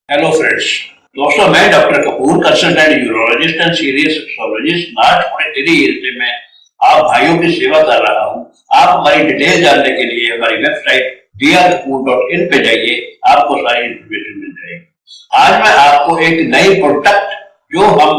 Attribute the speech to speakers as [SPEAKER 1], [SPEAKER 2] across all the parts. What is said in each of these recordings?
[SPEAKER 1] Hello friends, दोस्तों मैं doctor Kapoor, consultant urologist and senior sexologist. Last 23 year से मैं आप भाइयों की सेवा कर रहा हूं। आप हमारी डिटेल जानने के लिए हमारी वेबसाइट drkapoor.in पे जाइए, आपको सारी इन्फॉर्मेशन मिल जाएगी। आज मैं आपको एक नई प्रोडक्ट जो हम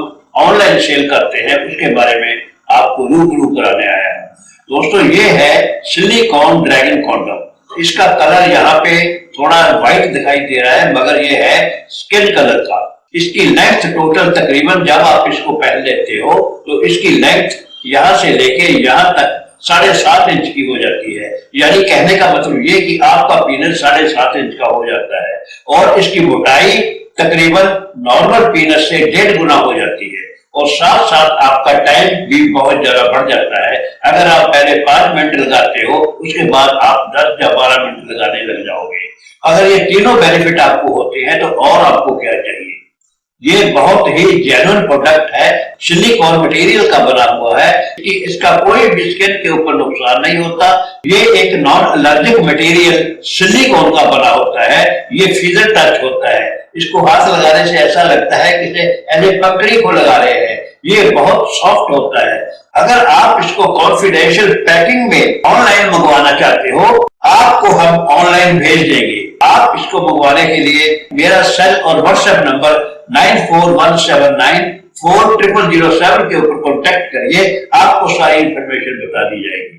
[SPEAKER 1] ऑनलाइन सेल करते हैं उसके बारे में आपको रूबरू कराने आया हूं। दोस्तों ये है सिलिकॉन ड्रैगन कॉन्डम। इसका कलर यहाँ पे थोड़ा व्हाइट दिखाई दे रहा है, मगर ये है स्किन कलर का। इसकी लेंथ टोटल तकरीबन जब आप इसको पहन लेते हो तो इसकी लेंथ यहाँ से लेके यहाँ तक 7.5 इंच की हो जाती है। यानी कहने का मतलब ये कि आपका पीनस 7.5 इंच का हो जाता है और इसकी मोटाई तकरीबन नॉर्मल पीनस से 1.5 गुना हो जाती है। और साथ साथ आपका टाइम भी बहुत ज्यादा बढ़ जाता है। अगर आप पहले 5 मिनट लगाते हो, उसके बाद आप 10 या 12 मिनट लगाने लग जाओगे। अगर ये तीनों बेनिफिट आपको होते हैं तो और आपको क्या चाहिए। ये बहुत ही जेन्युइन प्रोडक्ट है, सिलिकॉन मटेरियल का बना हुआ है कि इसका कोई भी स्किन के ऊपर नुकसान नहीं होता। ये एक नॉन एलर्जिक मटेरियल सिलिकॉन का बना होता है। ये फिजिकल टच होता है। इसको हाथ लगाने से ऐसा लगता है कि ऐसे पकड़ी को लगा रहे हैं। ये बहुत सॉफ्ट होता है। अगर आप इसको कॉन्फिडेंशियल पैकिंग में ऑनलाइन मंगवाना चाहते हो, आपको हम ऑनलाइन भेज देंगे। आप इसको मंगवाने के लिए मेरा सेल और व्हाट्सएप नंबर 9417940007 के ऊपर कॉन्टेक्ट करिए। आपको सारी इंफॉर्मेशन बता दी जाएगी।